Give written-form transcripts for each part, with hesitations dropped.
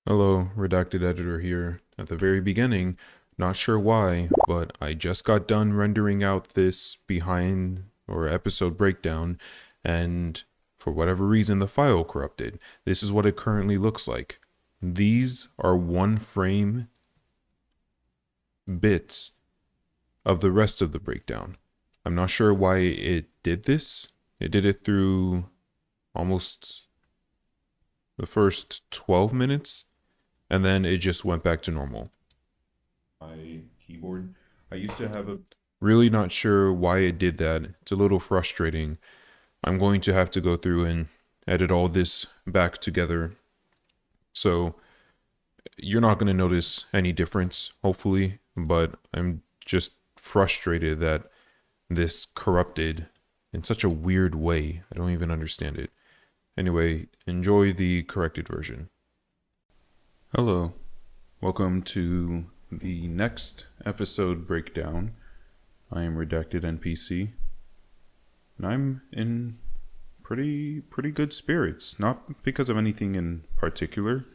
Hello, Redacted Editor here. At the very beginning, not sure why, but I just got done rendering out this behind or episode breakdown, and for whatever reason, the file corrupted. This is what it currently looks like. These are one frame bits of the rest of the breakdown. I'm not sure why it did this. It did it through almost the first 12 minutes. And then it just went back to normal. My keyboard, I used to have a... Really not sure why it did that. It's a little frustrating. I'm going to have to go through and edit all this back together. So you're not going to notice any difference, hopefully. But I'm just frustrated that this corrupted in such a weird way. I don't even understand it. Anyway, enjoy the corrected version. Hello, welcome to the next episode breakdown. I am RedactedNPC, and I'm in pretty good spirits. Not because of anything in particular,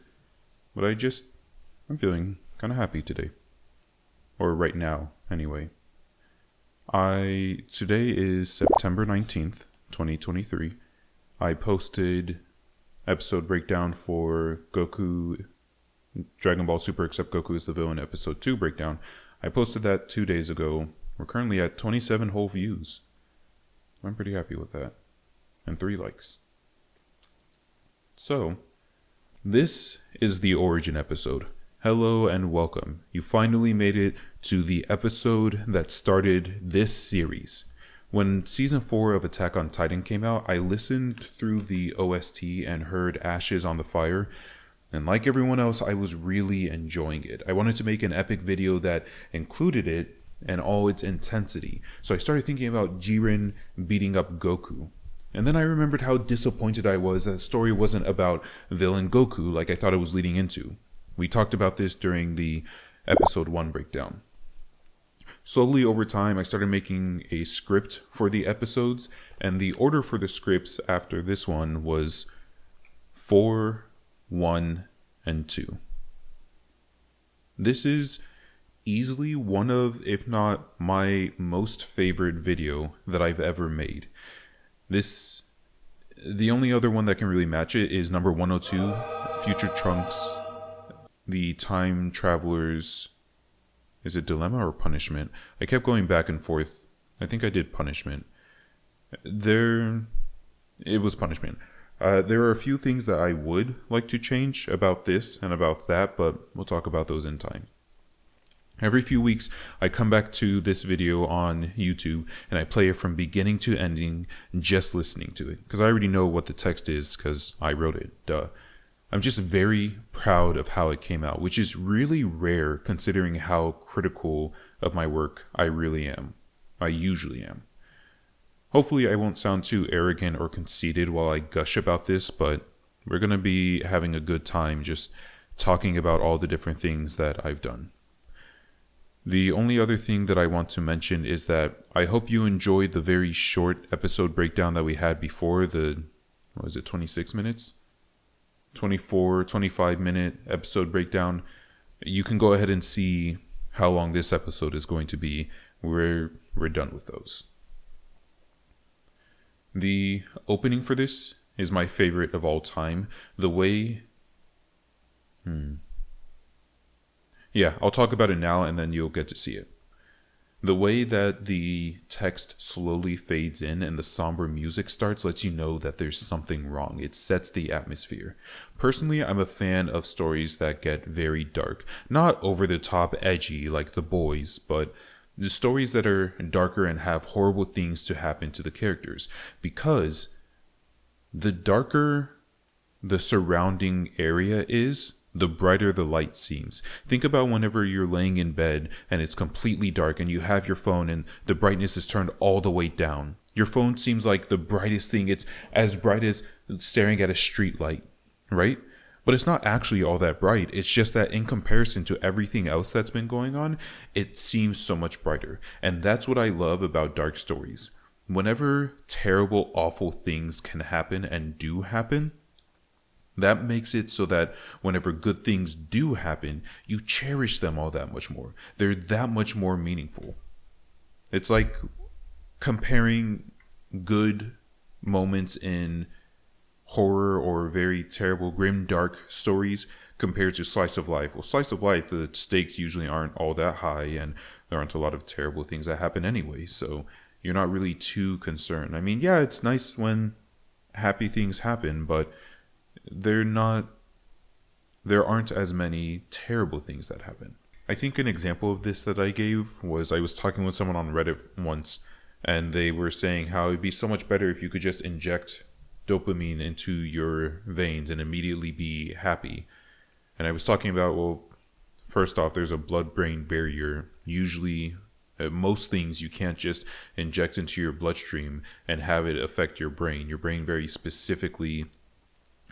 but I'm feeling kind of happy today, or right now, anyway. Today is September 19th, 2023. I posted episode breakdown for Goku. Dragon Ball Super Except Goku is the Villain Episode 2 breakdown. I posted that 2 days ago. We're currently at 27 whole views. I'm pretty happy with that. And 3 likes. So, this is the origin episode. Hello and welcome. You finally made it to the episode that started this series. When Season 4 of Attack on Titan came out, I listened through the OST and heard Ashes on the Fire. And like everyone else, I was really enjoying it. I wanted to make an epic video that included it and all its intensity. So I started thinking about Jiren beating up Goku. And then I remembered how disappointed I was that the story wasn't about villain Goku like I thought it was leading into. We talked about this during the episode 1 breakdown. Slowly over time, I started making a script for the episodes, and the order for the scripts after this one was 4, 1, and 2. This is easily one of, if not my most favorite video that I've ever made. The only other one that can really match it is number 102, Future Trunks, the Time Traveler's, is it Dilemma or Punishment? I kept going back and forth. I think I did Punishment. It was Punishment. There are a few things that I would like to change about this and about that, but we'll talk about those in time. Every few weeks, I come back to this video on YouTube and I play it from beginning to ending, just listening to it. Because I already know what the text is because I wrote it, duh. I'm just very proud of how it came out, which is really rare considering how critical of my work I really am. I usually am. Hopefully I won't sound too arrogant or conceited while I gush about this, but we're going to be having a good time just talking about all the different things that I've done. The only other thing that I want to mention is that I hope you enjoyed the very short episode breakdown that we had before, 26 minutes? 24, 25 minute episode breakdown. You can go ahead and see how long this episode is going to be. We're done with those. The opening for this is my favorite of all time. The way... Yeah, I'll talk about it now and then you'll get to see it. The way that the text slowly fades in and the somber music starts lets you know that there's something wrong. It sets the atmosphere. Personally, I'm a fan of stories that get very dark. Not over the top edgy like The Boys, but the stories that are darker and have horrible things to happen to the characters. Because the darker the surrounding area is, the brighter the light seems. Think about whenever you're laying in bed and it's completely dark and you have your phone and the brightness is turned all the way down. Your phone seems like the brightest thing. It's as bright as staring at a street light, right? But it's not actually all that bright. It's just that in comparison to everything else that's been going on, it seems so much brighter. And that's what I love about dark stories. Whenever terrible, awful things can happen and do happen, That makes it so that whenever good things do happen, you cherish them all that much more. They're that much more meaningful. It's like comparing good moments in horror or very terrible, grim, dark stories compared to slice of life. Well, slice of life, the stakes usually aren't all that high, and there aren't a lot of terrible things that happen anyway, so you're not really too concerned. I mean, yeah, it's nice when happy things happen, but there aren't as many terrible things that happen. I think an example of this that I gave was I was talking with someone on Reddit once, and they were saying how it'd be so much better if you could just inject dopamine into your veins and immediately be happy. And I was talking about, well, first off, there's a blood-brain barrier. Usually, most things you can't just inject into your bloodstream and have it affect your brain. Your brain very specifically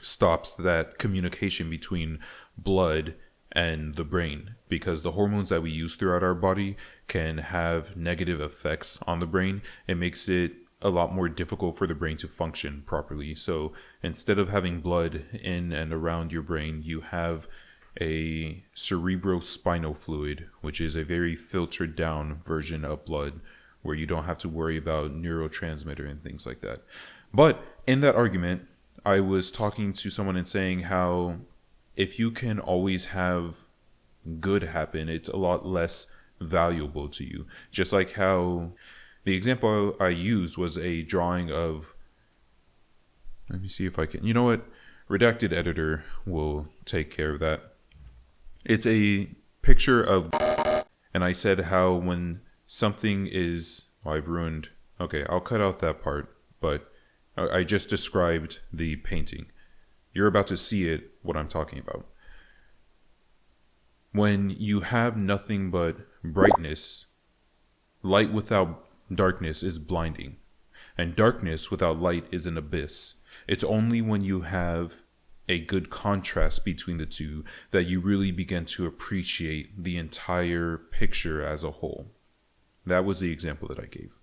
stops that communication between blood and the brain, because the hormones that we use throughout our body can have negative effects on the brain. It makes it a lot more difficult for the brain to function properly. So instead of having blood in and around your brain, you have a cerebrospinal fluid, which is a very filtered down version of blood where you don't have to worry about neurotransmitter and things like that. But in that argument, I was talking to someone and saying how if you can always have good happen, it's a lot less valuable to you. Just like how the example I used was a drawing of, let me see if I can, you know what? Redacted editor will take care of that. It's a picture of, and I said how when something is, oh, I've ruined, okay, I'll cut out that part, but I just described the painting. You're about to see it, what I'm talking about. When you have nothing but brightness, light without darkness is blinding, and darkness without light is an abyss. It's only when you have a good contrast between the two that you really begin to appreciate the entire picture as a whole. That was the example that I gave.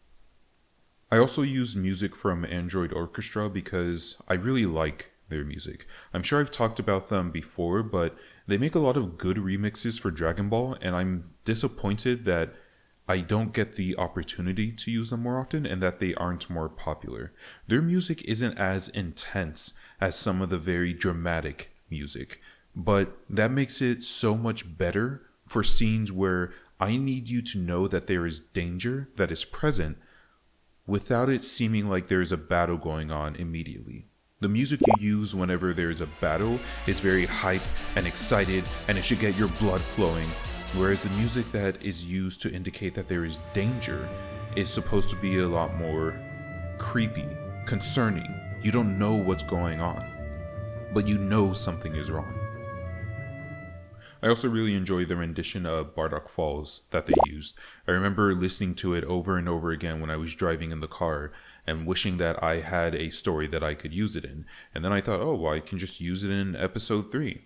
I also use music from Android Orchestra because I really like their music. I'm sure I've talked about them before, but they make a lot of good remixes for Dragon Ball, and I'm disappointed that I don't get the opportunity to use them more often and that they aren't more popular. Their music isn't as intense as some of the very dramatic music, but that makes it so much better for scenes where I need you to know that there is danger that is present without it seeming like there is a battle going on immediately. The music you use whenever there is a battle is very hype and excited, and it should get your blood flowing. Whereas the music that is used to indicate that there is danger is supposed to be a lot more creepy, concerning. You don't know what's going on, but you know something is wrong. I also really enjoy the rendition of Bardock Falls that they used. I remember listening to it over and over again when I was driving in the car and wishing that I had a story that I could use it in. And then I thought, oh, well, I can just use it in episode 3.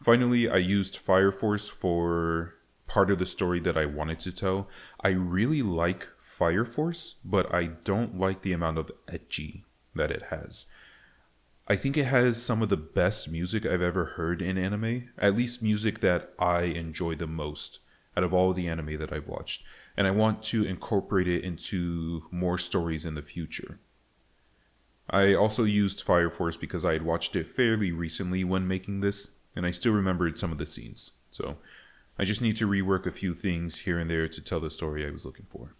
Finally, I used Fire Force for part of the story that I wanted to tell. I really like Fire Force, but I don't like the amount of ecchi that it has. I think it has some of the best music I've ever heard in anime, at least music that I enjoy the most out of all the anime that I've watched, and I want to incorporate it into more stories in the future. I also used Fire Force because I had watched it fairly recently when making this, and I still remembered some of the scenes, so I just need to rework a few things here and there to tell the story I was looking for.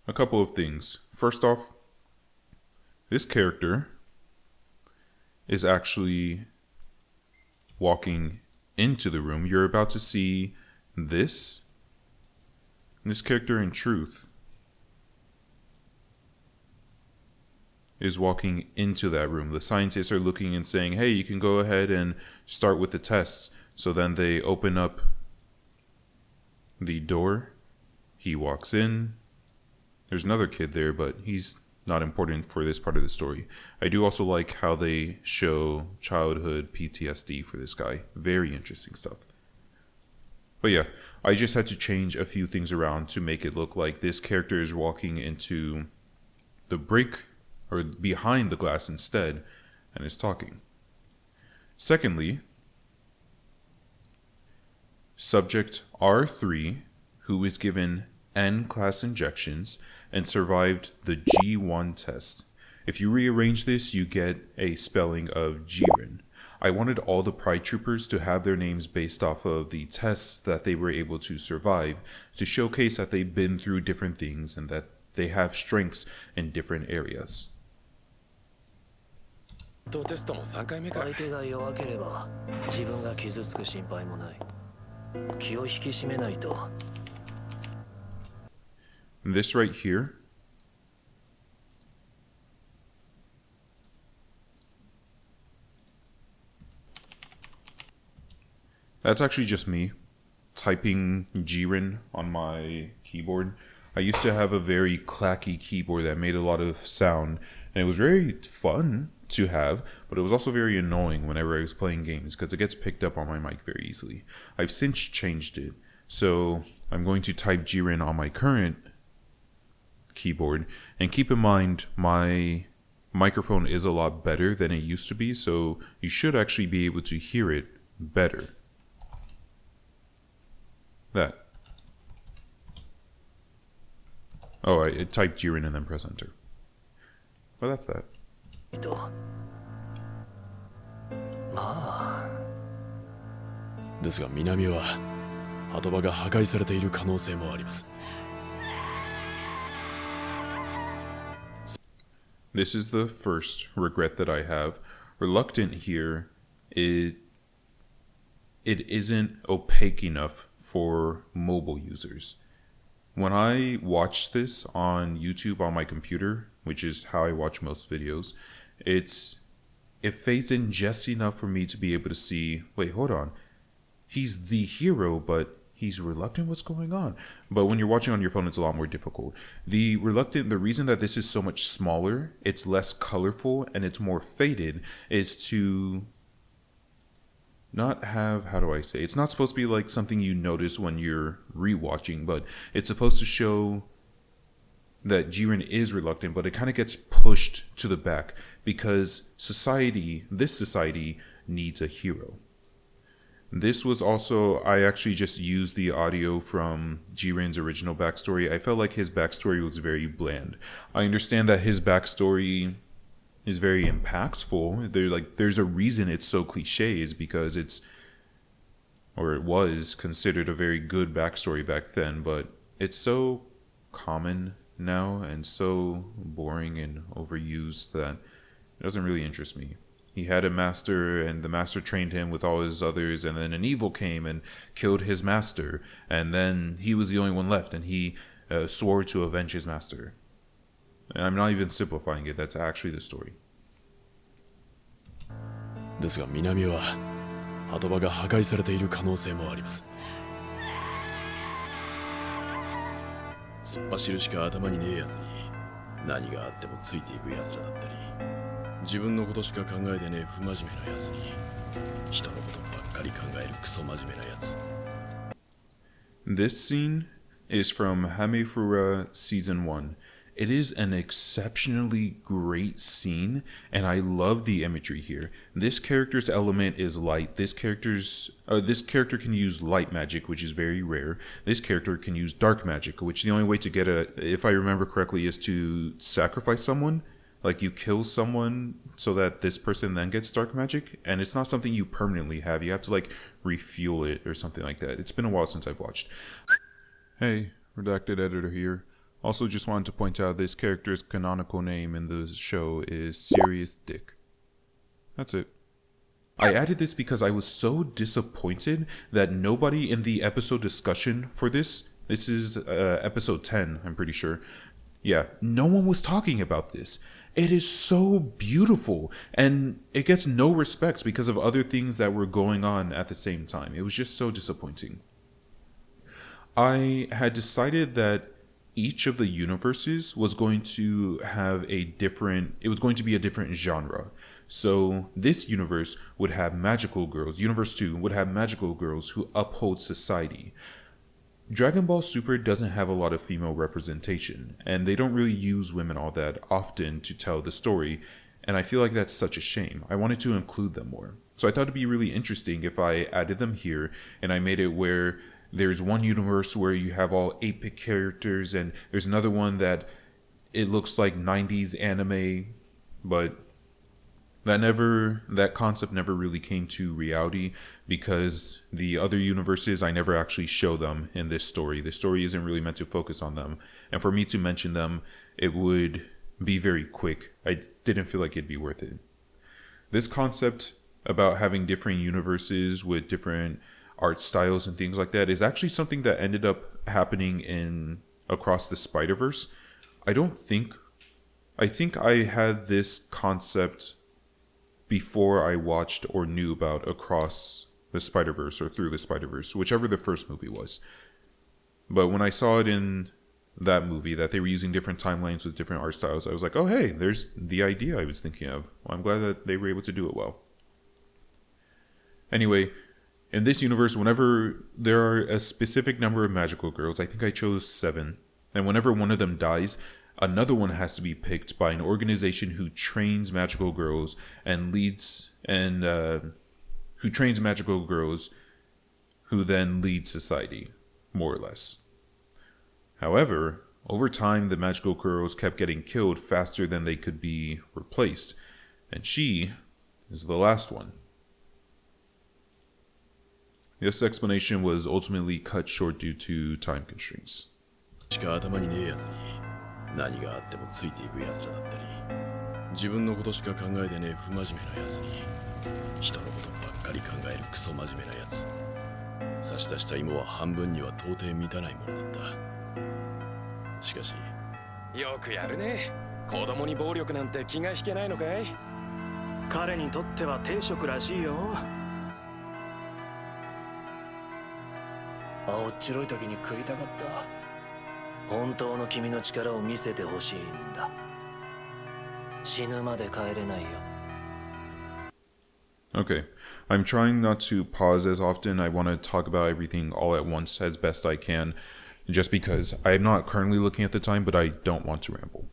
A couple of things. First off, this character is actually walking into the room. You're about to see this character in truth is walking into that room. The scientists are looking and saying, hey, you can go ahead and start with the tests. So then they open up the door. He walks in. There's another kid there, but he's not important for this part of the story. I do also like how they show childhood PTSD for this guy. Very interesting stuff. But yeah, I just had to change a few things around to make it look like this character is walking into the break or behind the glass instead and is talking. Secondly, subject R3, who is given N class injections and survived the G1 test. If you rearrange this, you get a spelling of Jiren. I wanted all the Pride Troopers to have their names based off of the tests that they were able to survive, to showcase that they've been through different things and that they have strengths in different areas. テストも3回目か。相手が弱ければ自分が傷つく心配もない。気を引き締めないと。This right here, that's actually just me typing Jiren on my keyboard. I used to have a very clacky keyboard that made a lot of sound, and it was very fun to have, but it was also very annoying whenever I was playing games because it gets picked up on my mic very easily. I've since changed it, so I'm going to type Jiren on my current keyboard, and keep in mind my microphone is a lot better than it used to be, so you should actually be able to hear it better. That. Oh, I typed Jiren and then press enter. Well, that's that. ですが南は鳩場が破壊されている可能性もあります。This is the first regret that I have. Reluctant here, it isn't opaque enough for mobile users. When I watch this on YouTube on my computer, which is how I watch most videos, it fades in just enough for me to be able to see, wait, hold on. He's the hero, but he's reluctant. What's going on? But when you're watching on your phone, it's a lot more difficult. The reason that this is so much smaller, it's less colorful, and it's more faded, is to not have, how do I say, it's not supposed to be like something you notice when you're rewatching, but it's supposed to show that Jiren is reluctant, but it kind of gets pushed to the back because this society needs a hero. This was also, I actually just used the audio from Jiren's original backstory. I felt like his backstory was very bland. I understand that his backstory is very impactful. There's a reason it's so cliche, is because it was considered a very good backstory back then, but it's so common now and so boring and overused that it doesn't really interest me. He had a master, and the master trained him with all his others, and then an evil came and killed his master, and then he was the only one left, and he swore to avenge his master. And I'm not even simplifying it, that's actually the story. ですが南は鳩場が破壊されている可能性もあります。突っ走るしか頭にねえやつに何があってもついていくやつらだったり、自分のことしか考えてねえ不真面目なやつに人のことばっかり考えるクソ真面目なやつ。 This scene is from Hamefura Season 1. It is an exceptionally great scene, and I love the imagery here. This character's element is light. This character can use light magic, which is very rare. This character can use dark magic, which the only way to get it, if I remember correctly, is to sacrifice someone. Like, you kill someone so that this person then gets dark magic, and it's not something you permanently have. You have to, like, refuel it or something like that. It's been a while since I've watched. Hey, Redacted Editor here. Also, just wanted to point out this character's canonical name in the show is Serious Dick. That's it. I added this because I was so disappointed that nobody in the episode discussion for this is episode 10, I'm pretty sure. Yeah, no one was talking about this. It is so beautiful, and it gets no respects because of other things that were going on at the same time. It was just so disappointing. I had decided that each of the universes was going to have it was going to be a different genre. So this universe would have magical girls. Universe 2 would have magical girls who uphold society. Dragon Ball Super doesn't have a lot of female representation, and they don't really use women all that often to tell the story, and I feel like that's such a shame. I wanted to include them more. So I thought it'd be really interesting if I added them here, and I made it where there's one universe where you have all 8-bit characters, and there's another one that it looks like 90s anime, but that concept never really came to reality because the other universes, I never actually show them in this story. The story isn't really meant to focus on them. And for me to mention them, it would be very quick. I didn't feel like it'd be worth it. This concept about having different universes with different art styles and things like that is actually something that ended up happening in Across the Spider-Verse. I think I had this concept before I watched or knew about Across the Spider-Verse or Through the Spider-Verse, whichever the first movie was. But when I saw it in that movie, that they were using different timelines with different art styles, I was like, oh hey, there's the idea I was thinking of. Well, I'm glad that they were able to do it well. Anyway, in this universe, whenever there are a specific number of magical girls, I think I chose 7, and whenever one of them dies, another one has to be picked by an organization who trains magical girls and who trains magical girls who then lead society, more or less. However, over time, the magical girls kept getting killed faster than they could be replaced, and she is the last one. This explanation was ultimately cut short due to time constraints. しか頭にねえやつに何があってもついていくやつらだったり、自分のことしか考えてねえ不真面目なやつに人のことばっかり考えるクソ真面目なやつ、差し出した芋は半分には到底満たないものだった。しかしよくやるね。子供に暴力なんて気が引けないのかい？彼にとっては天職らしいよ。青っちろい時に食いたかった。本当の君の力を見せてほしいんだ。死ぬまで帰れないよ。Okay, I'm trying not to pause as often. I want to talk about everything all at once as best I can, just because I'm not currently looking at the time, but I don't want to ramble.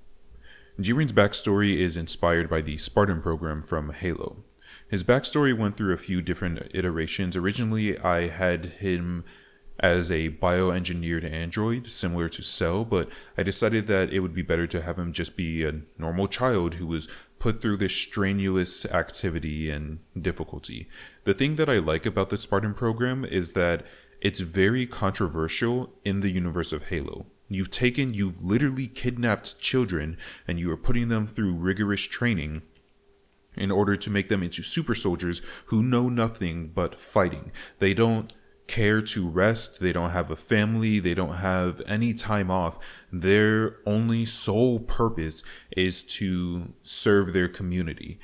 Jiren's backstory is inspired by the Spartan program from Halo. His backstory went through a few different iterations. Originally, I had him as a bioengineered android similar to Cell, but I decided that it would be better to have him just be a normal child who was put through this strenuous activity and difficulty. The thing that I like about the Spartan program is that it's very controversial in the universe of Halo. You've literally kidnapped children and you are putting them through rigorous training in order to make them into super soldiers who know nothing but fighting. They don't care to rest, they don't have a family, they don't have any time off. Their only sole purpose is to serve their community.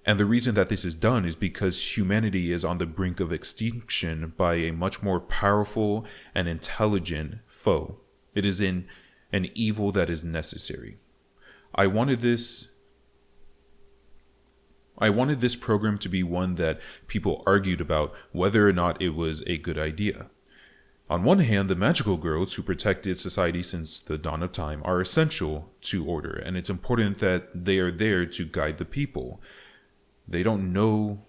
And the reason that this is done is because humanity is on the brink of extinction by a much more powerful and intelligent foe. It is an evil that is necessary. I wanted this program to be one that people argued about whether or not it was a good idea. On one hand, the magical girls who protected society since the dawn of time are essential to order, and it's important that they are there to guide the people. They don't know.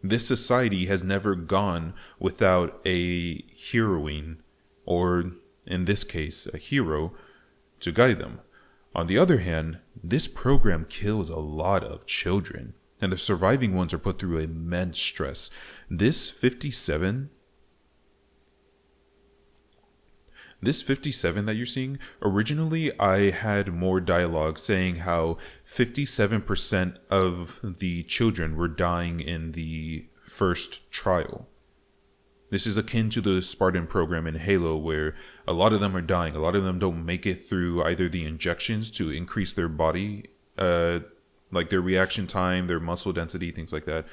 This society has never gone without a heroine, or in this case, a hero, to guide them. On the other hand, this program kills a lot of children, and the surviving ones are put through immense stress. This 57 that you're seeing, originally I had more dialogue saying how 57% of the children were dying in the first trial. This is akin to the Spartan program in Halo, where a lot of them are dying. A lot of them don't make it through either the injections to increase their body, like their reaction time, their muscle density, things like that.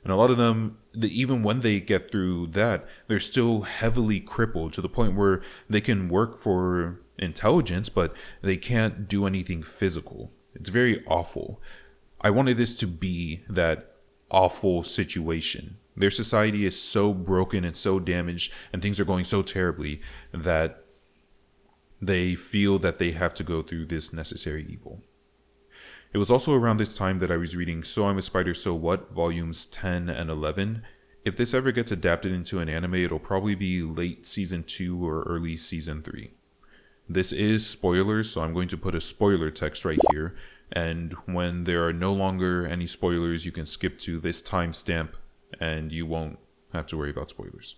And a lot of them, even when they get through that, they're still heavily crippled to the point where they can work for intelligence, but they can't do anything physical. It's very awful. I wanted this to be that awful situation. Their society is so broken and so damaged, and things are going so terribly that they feel that they have to go through this necessary evil. It was also around this time that I was reading So I'm a Spider, So What, volumes 10 and 11. If this ever gets adapted into an anime, it'll probably be late season 2 or early season 3. This is spoilers, so I'm going to put a spoiler text right here. And when there are no longer any spoilers, you can skip to this timestamp and you won't have to worry about spoilers.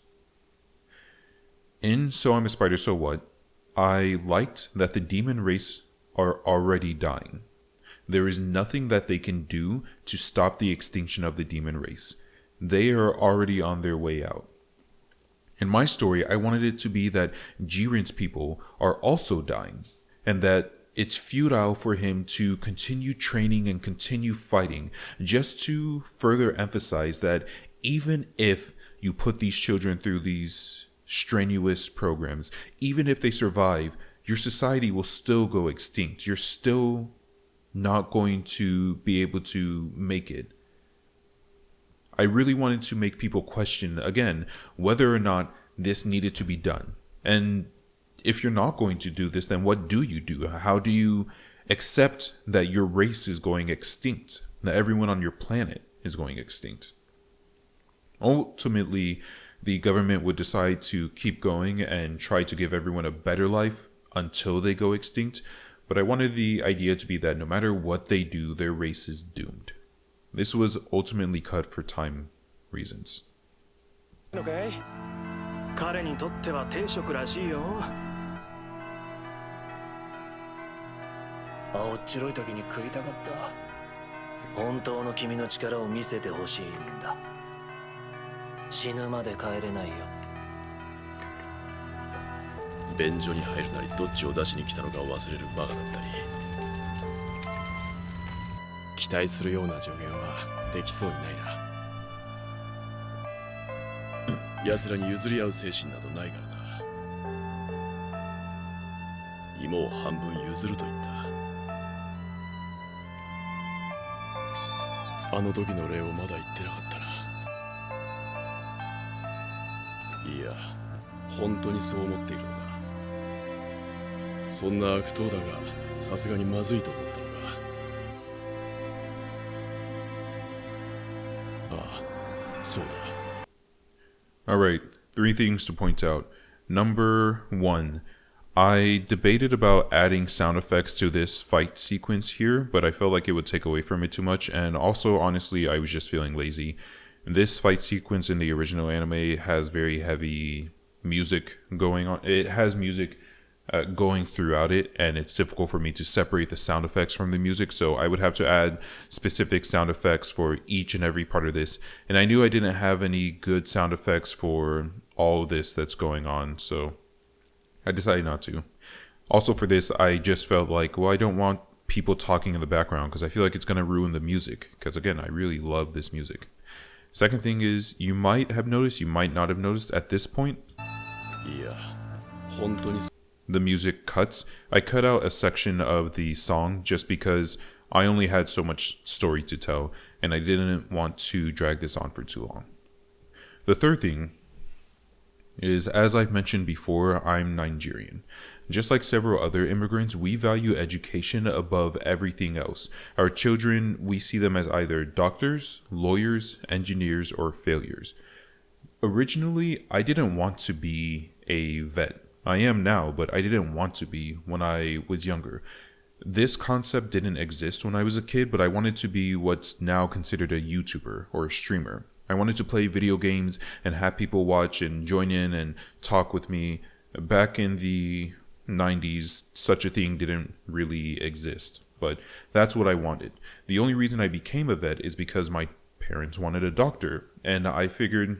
In So I'm a Spider, So What, I liked that the demon race are already dying. There is nothing that they can do to stop the extinction of the demon race. They are already on their way out. In my story, I wanted it to be that Jiren's people are also dying, and that it's futile for him to continue training and continue fighting, just to further emphasize that even if you put these children through these strenuous programs, even if they survive, your society will still go extinct. You're still not going to be able to make it. I really wanted to make people question, again, whether or not this needed to be done. And if you're not going to do this, then what do you do? How do you accept that your race is going extinct, that everyone on your planet is going extinct? Ultimately, the government would decide to keep going and try to give everyone a better life until they go extinct. But I wanted the idea to be that no matter what they do, their race is doomed. This was ultimately cut for time reasons. Okay. 彼にとっては天職らしいよ。青っ白い時に食いたかった。本当の君の力を見せてほしいんだ。死ぬまで帰れないよ。便所に入るなりどっちを出しに来たのかを忘れるバカだったり、期待するような助言はできそうにないな。奴らに譲り合う精神などないからな。芋を半分譲ると言った。あの時の礼をまだ言ってなかったな。いや、本当にそう思っているのか。そんな悪党だが、さすがにまずいと思ったのか。ああ、そうだ。Alright, 3 things to point out. Number 1, I debated about adding sound effects to this fight sequence here, but I felt like it would take away from it too much, and also, honestly, I was just feeling lazy. This fight sequence in the original anime has very heavy music going on. It has music going throughout it, and it's difficult for me to separate the sound effects from the music, so I would have to add specific sound effects for each and every part of this, and I knew I didn't have any good sound effects for all of this that's going on, so I decided not to. Also for this, I just felt like, well, I don't want people talking in the background because I feel like it's going to ruin the music, because again, I really love this music. Second thing is, you might have noticed, you might not have noticed at this point, the music cuts. I cut out a section of the song just because I only had so much story to tell, and I didn't want to drag this on for too long. The third thing is, as I've mentioned before, I'm Nigerian. Just like several other immigrants, we value education above everything else. Our children, we see them as either doctors, lawyers, engineers, or failures. Originally, I didn't want to be a vet. I am now, but I didn't want to be when I was younger. This concept didn't exist when I was a kid, but I wanted to be what's now considered a YouTuber or a streamer. I wanted to play video games and have people watch and join in and talk with me. Back in the 90s, such a thing didn't really exist, but that's what I wanted. The only reason I became a vet is because my parents wanted a doctor, and I figured,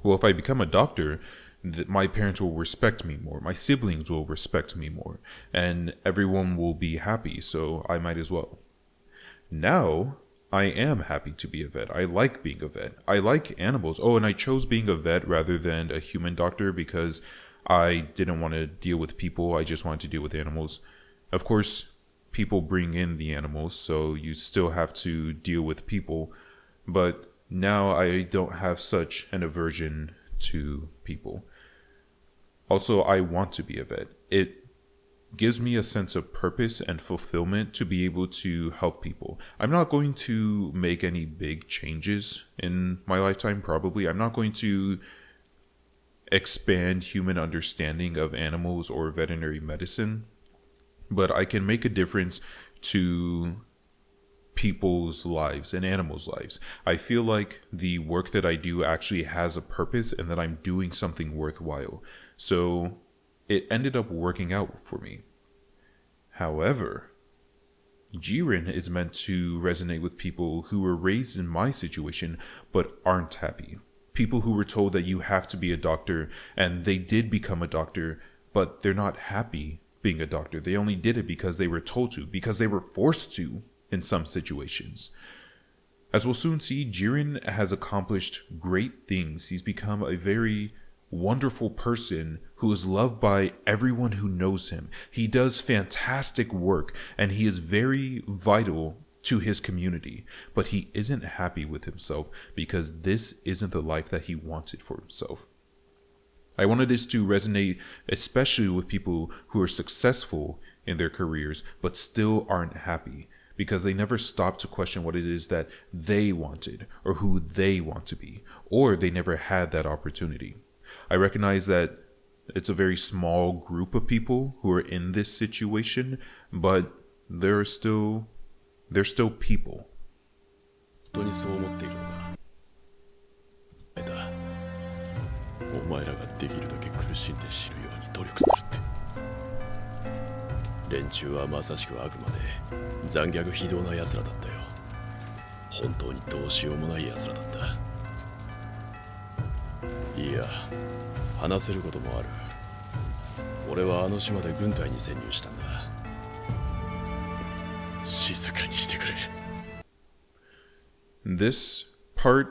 well, if I become a doctor, that my parents will respect me more, my siblings will respect me more, and everyone will be happy, so I might as well. Now, I am happy to be a vet. I like being a vet. I like animals. Oh, and I chose being a vet rather than a human doctor because I didn't want to deal with people. I just wanted to deal with animals. Of course, people bring in the animals, so you still have to deal with people. But now I don't have such an aversion to people. Also, I want to be a vet. It gives me a sense of purpose and fulfillment to be able to help people. I'm not going to make any big changes in my lifetime, probably. I'm not going to expand human understanding of animals or veterinary medicine, but I can make a difference to people's lives and animals' lives. I feel like the work that I do actually has a purpose and that I'm doing something worthwhile. So it ended up working out for me. However, Jiren is meant to resonate with people who were raised in my situation but aren't happy. People who were told that you have to be a doctor and they did become a doctor, but they're not happy being a doctor. They only did it because they were told to, because they were forced to in some situations. As we'll soon see, Jiren has accomplished great things. He's become a very wonderful person who is loved by everyone who knows him. He does fantastic work and he is very vital to his community, but he isn't happy with himself because this isn't the life that he wanted for himself. I wanted this to resonate especially with people who are successful in their careers but still aren't happy because they never stop to question what it is that they wanted or who they want to be, or they never had that opportunity. I recognize that it's a very small group of people who are in this situation, but they're still people. 本当にそう思っているのか。だ。お前らができるだけ苦しんで死ぬように努力するって。連中はまさしくあくまで残虐非道な奴らだったよ。本当にどうしようもない奴らだった。いや、話せることもある。俺はあの島で軍隊に潜入したんだ。静かにしてくれ。This part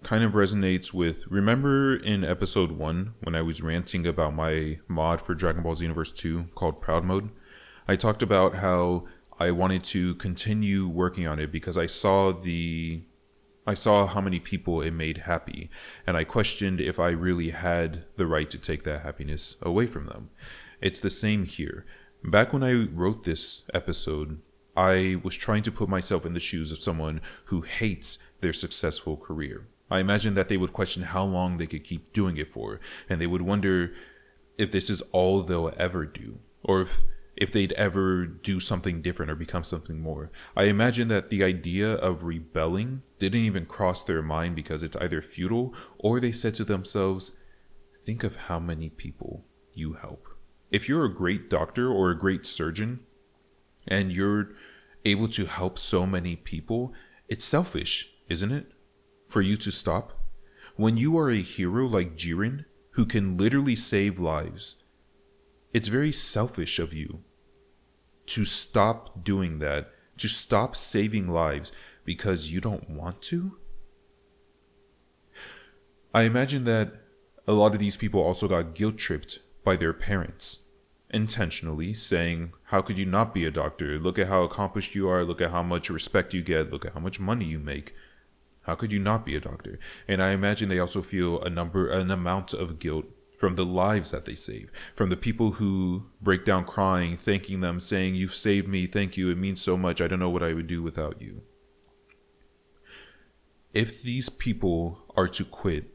kind of resonates with, remember in episode 1 when I was ranting about my mod for Dragon Ball Xenoverse 2 called Proud Mode? I talked about how I wanted to continue working on it because I saw how many people it made happy, and I questioned if I really had the right to take that happiness away from them. It's the same here. Back when I wrote this episode, I was trying to put myself in the shoes of someone who hates their successful career. I imagined that they would question how long they could keep doing it for, and they would wonder if this is all they'll ever do, or if they'd ever do something different or become something more. I imagine that the idea of rebelling didn't even cross their mind because it's either futile or they said to themselves, think of how many people you help. If you're a great doctor or a great surgeon and you're able to help so many people, it's selfish, isn't it? For you to stop. When you are a hero like Jiren, who can literally save lives, it's very selfish of you to stop doing that, to stop saving lives because you don't want to. I imagine that a lot of these people also got guilt tripped by their parents, intentionally saying, how could you not be a doctor? Look at how accomplished you are. Look at how much respect you get. Look at how much money you make. How could you not be a doctor? And I imagine they also feel an amount of guilt from the lives that they save, from the people who break down crying, thanking them, saying, you've saved me, thank you, it means so much, I don't know what I would do without you. If these people are to quit,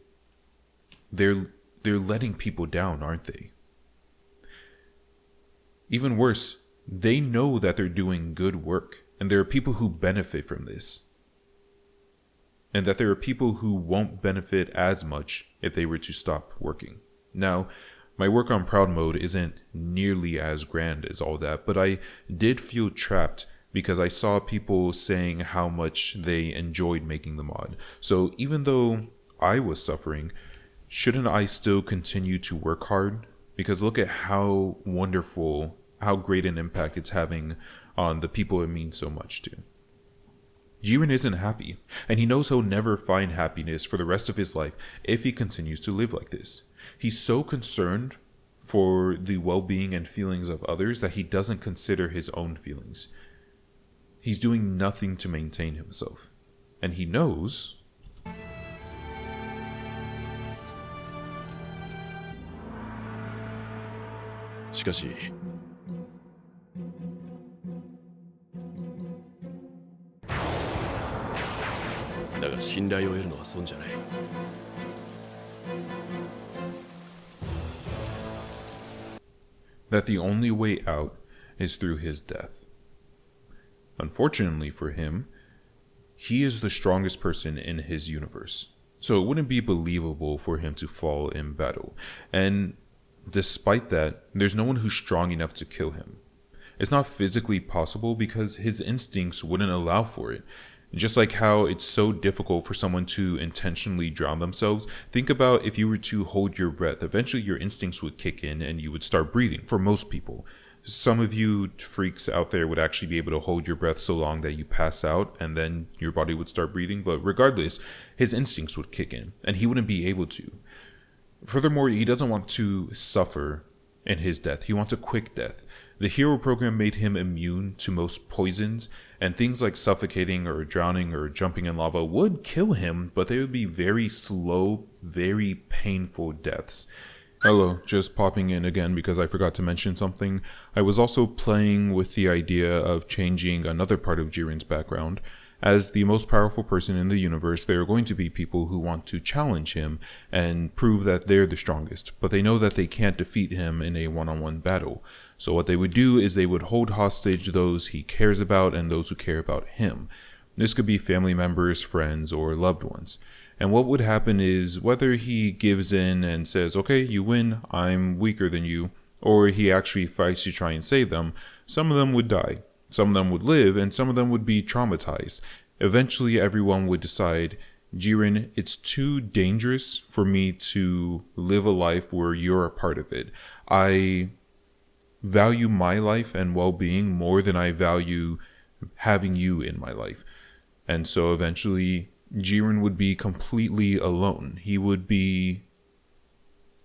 they're letting people down, aren't they? Even worse, they know that they're doing good work, and there are people who benefit from this. And that there are people who won't benefit as much if they were to stop working. Now, my work on Proud Mode isn't nearly as grand as all that, but I did feel trapped because I saw people saying how much they enjoyed making the mod. So even though I was suffering, shouldn't I still continue to work hard? Because look at how wonderful, how great an impact it's having on the people it means so much to. Jiren isn't happy, and he knows he'll never find happiness for the rest of his life if he continues to live like this. He's so concerned for the well-being and feelings of others that he doesn't consider his own feelings. He's doing nothing to maintain himself, and he knowsしかしだが信頼を得るのは損じゃない。that the only way out is through his death. Unfortunately for him, he is the strongest person in his universe, so it wouldn't be believable for him to fall in battle. And despite that, there's no one who's strong enough to kill him. It's not physically possible because his instincts wouldn't allow for it. Just like how it's so difficult for someone to intentionally drown themselves, think about if you were to hold your breath. Eventually your instincts would kick in and you would start breathing, for most people. Some of you freaks out there would actually be able to hold your breath so long that you pass out and then your body would start breathing. But regardless, his instincts would kick in and he wouldn't be able to. Furthermore, he doesn't want to suffer in his death. He wants a quick death. The hero program made him immune to most poisons, and things like suffocating or drowning or jumping in lava would kill him, but they would be very slow, very painful deaths. Hello, just popping in again because I forgot to mention something. I was also playing with the idea of changing another part of Jiren's background. As the most powerful person in the universe, there are going to be people who want to challenge him and prove that they're the strongest, but they know that they can't defeat him in a one-on-one battle. So what they would do is they would hold hostage those he cares about and those who care about him. This could be family members, friends, or loved ones. And what would happen is whether he gives in and says, okay, you win, I'm weaker than you, or he actually fights to try and save them, some of them would die. Some of them would live, and some of them would be traumatized. Eventually, everyone would decide, Jiren, it's too dangerous for me to live a life where you're a part of it. I value my life and well-being more than I value having you in my life. And so eventually, Jiren would be completely alone. It would be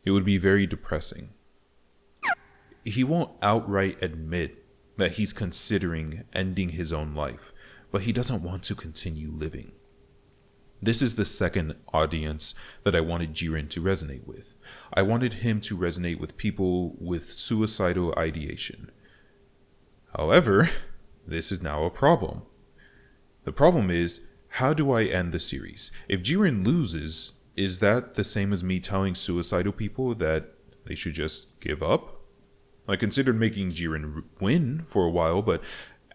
very depressing. He won't outright admit that he's considering ending his own life, but he doesn't want to continue living. This is the second audience that I wanted Jiren to resonate with. I wanted him to resonate with people with suicidal ideation. However, this is now a problem. The problem is, how do I end the series? If Jiren loses, is that the same as me telling suicidal people that they should just give up? I considered making Jiren win for a while, but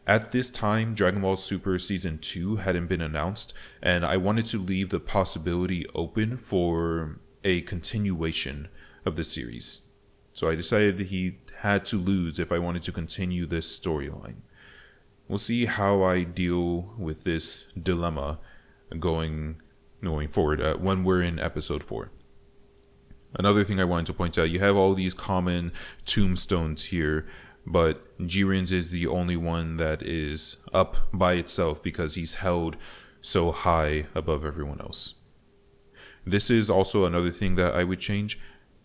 at this time, Dragon Ball Super Season 2 hadn't been announced, and I wanted to leave the possibility open for a continuation of the series. So I decided he had to lose if I wanted to continue this storyline. We'll see how I deal with this dilemma going forward when we're in episode 4. Another thing I wanted to point out, you have all these common tombstones here, but Jiren's is the only one that is up by itself because he's held so high above everyone else. This is also another thing that I would change.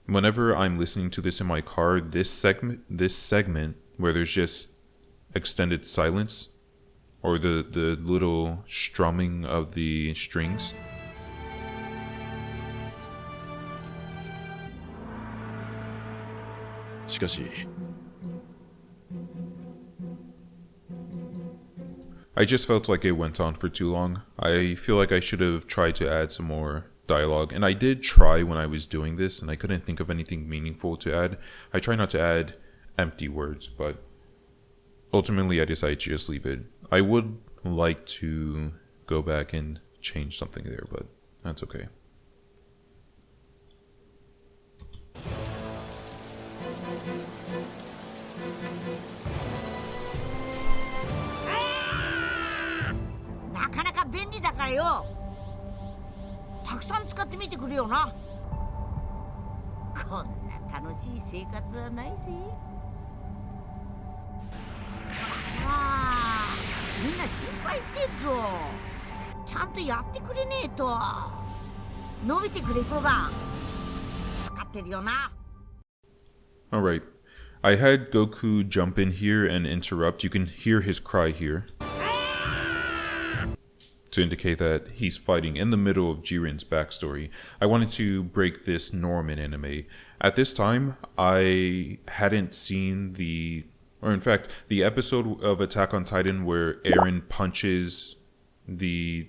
Whenever I'm listening to this in my car, this segment where there's just extended silence or the little strumming of the strings, I just felt like it went on for too long. I feel like I should have tried to add some more dialogue, and I did try when I was doing this, and I couldn't think of anything meaningful to add. I try not to add empty words, but ultimately I decided to just leave it. I would like to go back and change something there, but that's okay. Yo, たくさん使ってみてくれよな。こんな楽しい生活はないぜ。ほらほら。みんな心配してんぞ。ちゃんとやってくれねえと伸びてくれそうだ。分かってるよな。 Alright. I had Goku jump in here and interrupt. You can hear his cry here to indicate that he's fighting in the middle of Jiren's backstory. I wanted to break this norm in anime. At this time, I hadn't seen the episode of Attack on Titan where Eren punches the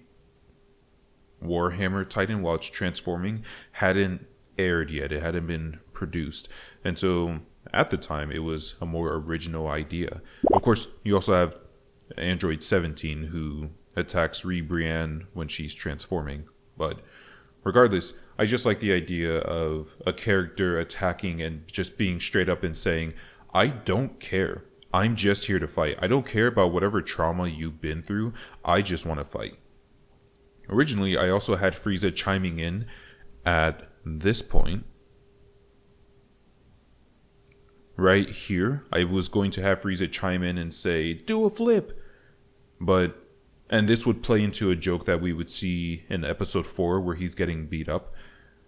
Warhammer Titan while it's transforming hadn't aired yet. It hadn't been produced. And so at the time, it was a more original idea. Of course, you also have Android 17 who attacks Brienne when she's transforming. But regardless, I just like the idea of a character attacking and just being straight up and saying, I don't care. I'm just here to fight. I don't care about whatever trauma you've been through. I just want to fight. Originally, I also had Frieza chiming in at this point. Right here, I was going to have Frieza chime in and say, do a flip. And this would play into a joke that we would see in episode 4 where he's getting beat up.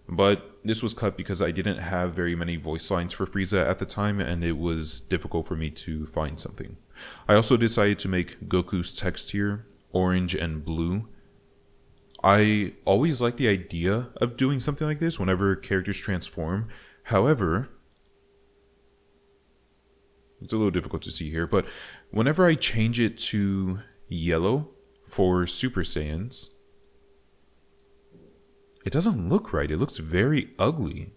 But this was cut because I didn't have very many voice lines for Frieza at the time, and it was difficult for me to find something. I also decided to make Goku's text here orange and blue. I always like the idea of doing something like this whenever characters transform. However, it's a little difficult to see here, but whenever I change it to yellow for Super Saiyans, it doesn't look right. It looks very ugly.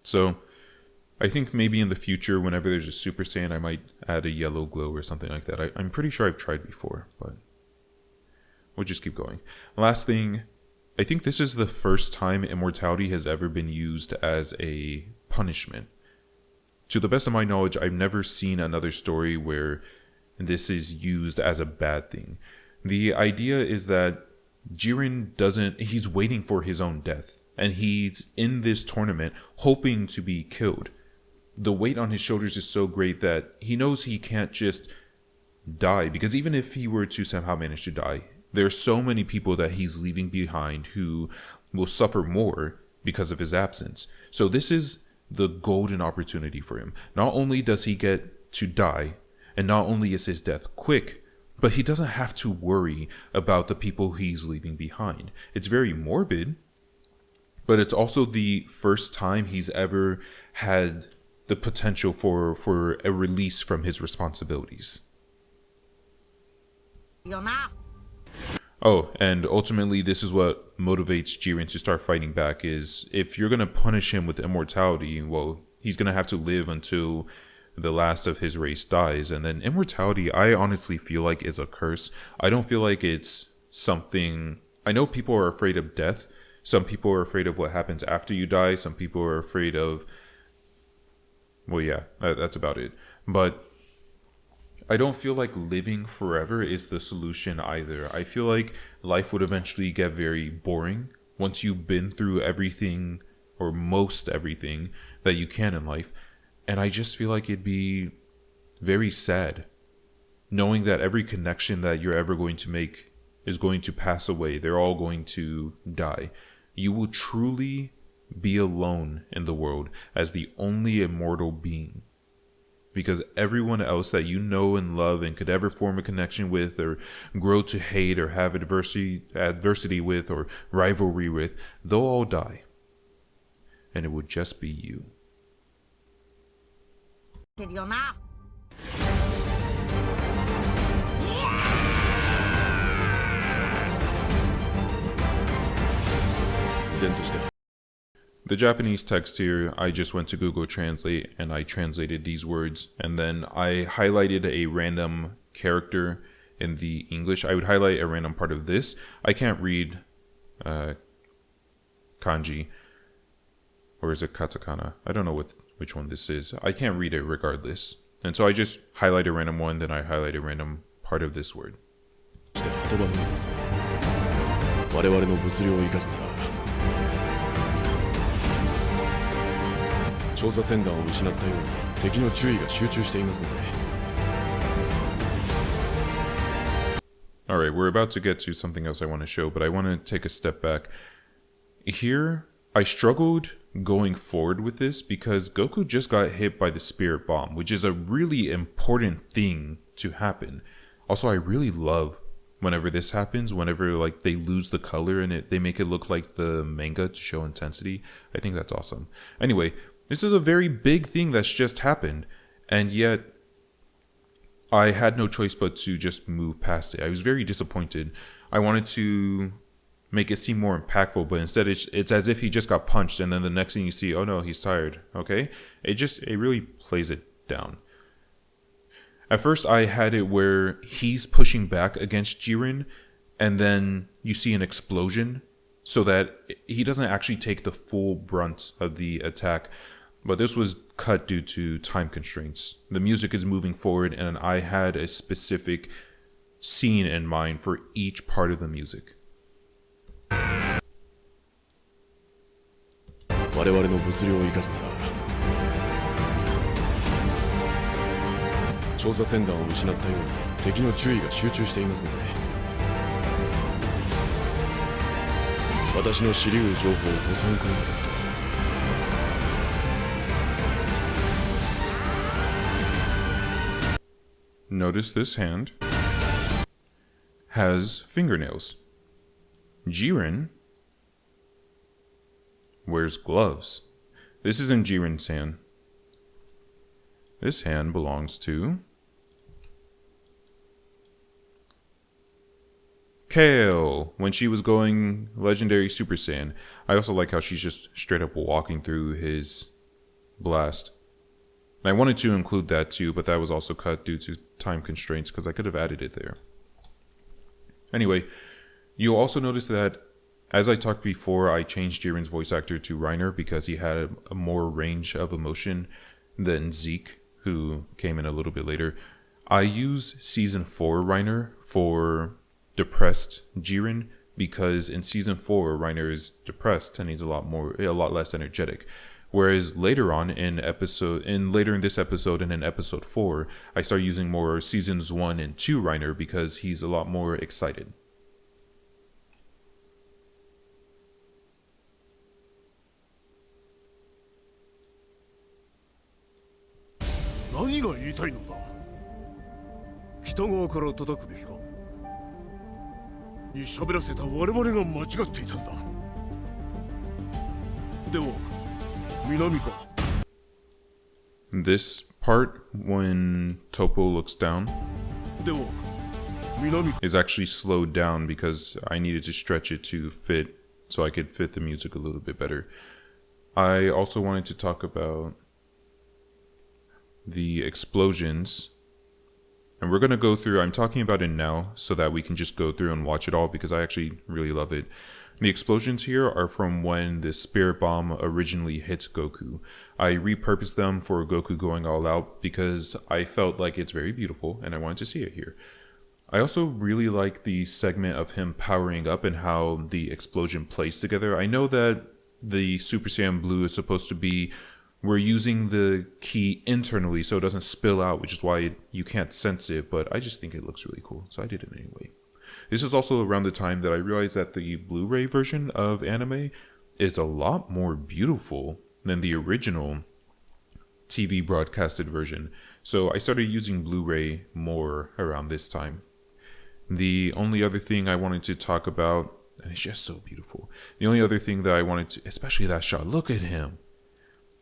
So I think maybe in the future, whenever there's a Super Saiyan, I might add a yellow glow or something like that. I'm pretty sure I've tried before, but we'll just keep going. Last thing, I think this is the first time immortality has ever been used as a punishment. To the best of my knowledge, I've never seen another story where this is used as a bad thing. The idea is that Jiren he's waiting for his own death, and he's in this tournament hoping to be killed. The weight on his shoulders is so great that he knows he can't just die, because even if he were to somehow manage to die, there are so many people that he's leaving behind who will suffer more because of his absence. So this is the golden opportunity for him. Not only does he get to die, and not only is his death quick, but he doesn't have to worry about the people he's leaving behind. It's very morbid, but it's also the first time he's ever had the potential for a release from his responsibilities. Oh, and ultimately this is what motivates Jiren to start fighting back, is if you're going to punish him with immortality, well, he's going to have to live until the last of his race dies. And then immortality, I honestly feel like is a curse. I don't feel like it's something... I know people are afraid of death. Some people are afraid of what happens after you die. Some people are afraid of... Well, yeah, that's about it. But I don't feel like living forever is the solution either. I feel like life would eventually get very boring once you've been through everything, or most everything, that you can in life. And I just feel like it'd be very sad knowing that every connection that you're ever going to make is going to pass away. They're all going to die. You will truly be alone in the world as the only immortal being, because everyone else that you know and love and could ever form a connection with, or grow to hate, or have adversity with, or rivalry with, they'll all die. And it would just be you. The Japanese text here, I just went to Google Translate and I translated these words, and then I highlighted a random character in the English. I would highlight a random part of this. I can't read kanji, or is it katakana? I don't know which one this is. I can't read it regardless. And so I just highlight a random one, then I highlight a random part of this word. 調査船団を失ったように敵の注意が集中していますので All right, we're about to get to something else I want to show, but I want to take a step back. Here, I struggled going forward with this because Goku just got hit by the spirit bomb, which is a really important thing to happen. Also, I really love whenever this happens, whenever like they lose the color and they make it look like the manga to show intensity. I think that's awesome. Anyway, this is a very big thing that's just happened, and yet I had no choice but to just move past it. I was very disappointed. I wanted to make it seem more impactful, but instead it's as if he just got punched, and then the next thing you see, oh no, he's tired. Okay, it really plays it down. At first I had it where he's pushing back against Jiren, and then you see an explosion so that he doesn't actually take the full brunt of the attack. But this was cut due to time constraints. The music is moving forward, and I had a specific scene in mind for each part of the music. 我々の物量を生かすなら調査船団を失ったように敵の注意が集中していますので私の知り得る情報をご参考に。 Notice this hand has fingernails. Jiren wears gloves. This isn't Jiren's hand. This hand belongs to Kale when she was going Legendary Super Saiyan. I also like how she's just straight up walking through his blast. And I wanted to include that too, but that was also cut due to time constraints because I could have added it there. Anyway, you'll also notice that as I talked before, I changed Jiren's voice actor to Reiner because he had a more range of emotion than Zeke, who came in a little bit later. I use Season 4 Reiner for depressed Jiren because in Season 4, Reiner is depressed and he's a lot less energetic. Whereas later on in this episode and in episode 4, I start using more Seasons 1 and 2 Reiner because he's a lot more excited. 何が言いたいのだ。北側から叩くべきか。に喋らせた我々が間違っていたんだ。では、南か。This part, when Topo looks down, では、南。 is actually slowed down because I needed to stretch it to fit so I could fit the music a little bit better. I also wanted to talk about the explosions, and we're going to go through, I'm talking about it now so that we can just go through and watch it all because I actually really love it. The explosions here are from when the spirit bomb originally hit Goku. I repurposed them for Goku going all out because I felt like it's very beautiful and I wanted to see it here. I also really like the segment of him powering up and how the explosion plays together. I know that the Super Saiyan Blue is supposed to be, we're using the key internally so it doesn't spill out, which is why you can't sense it, but I just think it looks really cool, so I did it anyway. This is also around the time that I realized that the Blu-ray version of anime is a lot more beautiful than the original TV broadcasted version, so I started using Blu-ray more around this time. The only other thing I wanted to talk about, and it's just so beautiful, the only other thing that I wanted to, especially that shot, look at him,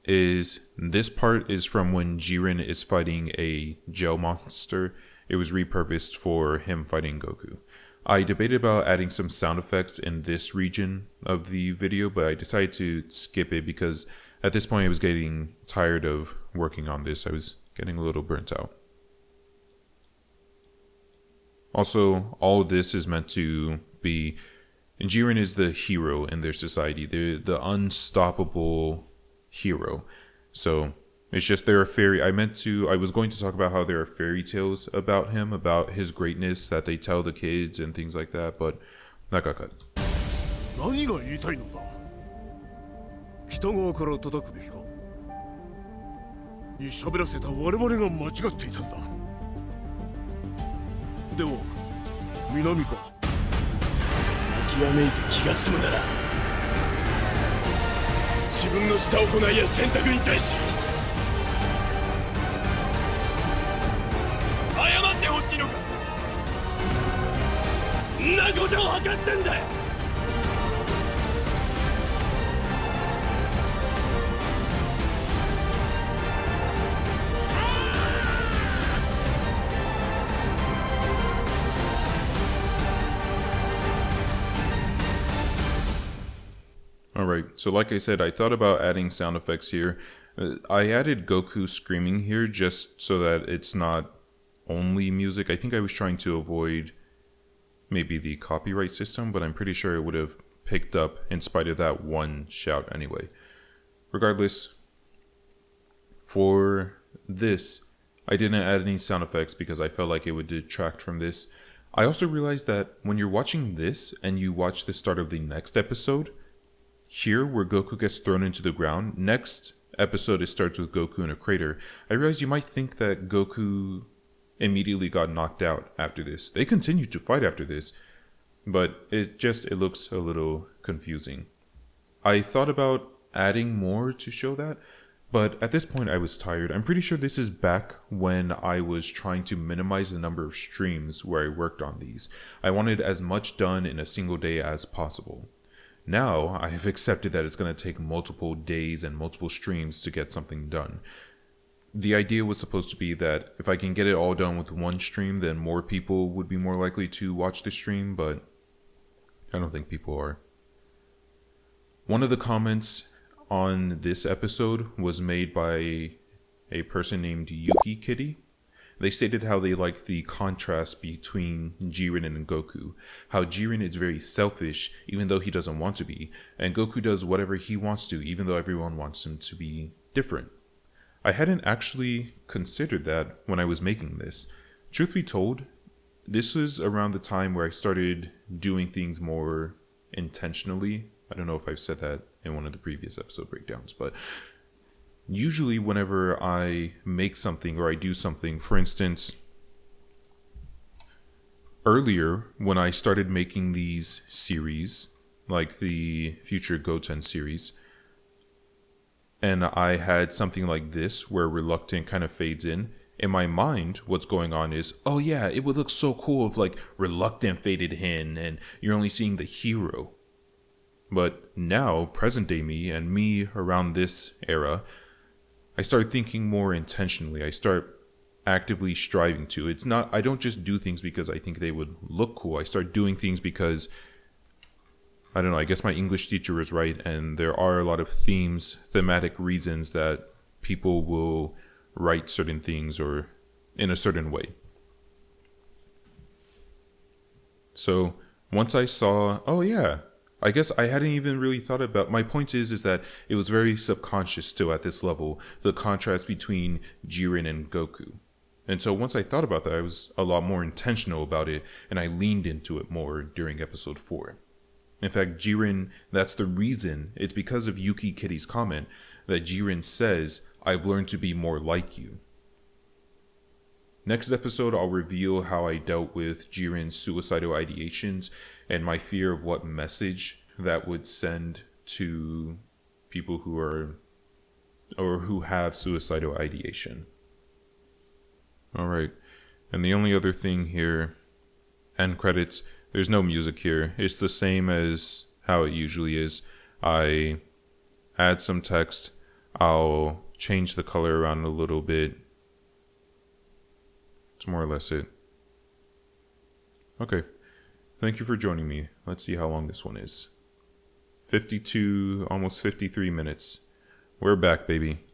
is this part is from when Jiren is fighting a gel monster. It was repurposed for him fighting Goku. I debated about adding some sound effects in this region of the video, but I decided to skip it because at this point I was getting tired of working on this. I was getting a little burnt out. Also, all of this is meant to be, Jiren is the hero in their society. They're the unstoppable hero. So it's just there are I was going to talk about how there are fairy tales about him, about his greatness that they tell the kids and things like that, but that got cut. 何が言いたいのだ。北側から叩くべきか。に喋らせた我々が間違っていたんだ。では、南か。諦めいて気が済むなら自分のした行いや選択に対し謝ってほしいのか。んなことを図ってんだ。Alright, so like I said, I thought about adding sound effects here. I added Goku screaming here just so that it's not only music. I think I was trying to avoid maybe the copyright system, but I'm pretty sure it would have picked up in spite of that one shout anyway. Regardless, for this, I didn't add any sound effects because I felt like it would detract from this. I also realized that when you're watching this and you watch the start of the next episode, here where Goku gets thrown into the ground, next episode it starts with Goku in a crater. I realize you might think that Goku immediately got knocked out after this. They continued to fight after this, but it looks a little confusing. I thought about adding more to show that, but at this point I was tired. I'm pretty sure this is back when I was trying to minimize the number of streams where I worked on these. I wanted as much done in a single day as possible. Now, I have accepted that it's going to take multiple days and multiple streams to get something done. The idea was supposed to be that if I can get it all done with one stream, then more people would be more likely to watch the stream, but I don't think people are. One of the comments on this episode was made by a person named Yuki Kitty. They stated how they liked the contrast between Jiren and Goku. How Jiren is very selfish, even though he doesn't want to be, and Goku does whatever he wants to, even though everyone wants him to be different. I hadn't actually considered that when I was making this. Truth be told, this was around the time where I started doing things more intentionally. I don't know if I've said that in one of the previous episode breakdowns, but usually whenever I make something or I do something, for instance, earlier when I started making these series, like the future Goten series, and I had something like this where Reluctant kind of fades in my mind, what's going on is, oh yeah, it would look so cool if like Reluctant faded in and you're only seeing the hero. But now, present day me and me around this era, I start thinking more intentionally. I start actively striving to. It's not, I don't just do things because I think they would look cool. I start doing things because, I don't know, I guess my English teacher was right, and there are a lot of thematic reasons that people will write certain things or in a certain way. So once I saw, oh yeah, I guess I hadn't even really thought about, my point is that it was very subconscious still at this level, the contrast between Jiren and Goku. And so once I thought about that, I was a lot more intentional about it, and I leaned into it more during episode 4. In fact, Jiren, that's the reason, it's because of Yuki Kitty's comment, that Jiren says, I've learned to be more like you. Next episode, I'll reveal how I dealt with Jiren's suicidal ideations and my fear of what message that would send to people who are or who have suicidal ideation. Alright, and the only other thing here, end credits, there's no music here. It's the same as how it usually is. I add some text, I'll change the color around a little bit. That's more or less it. Okay. Thank you for joining me. Let's see how long this one is. 52, almost 53 minutes. We're back, baby.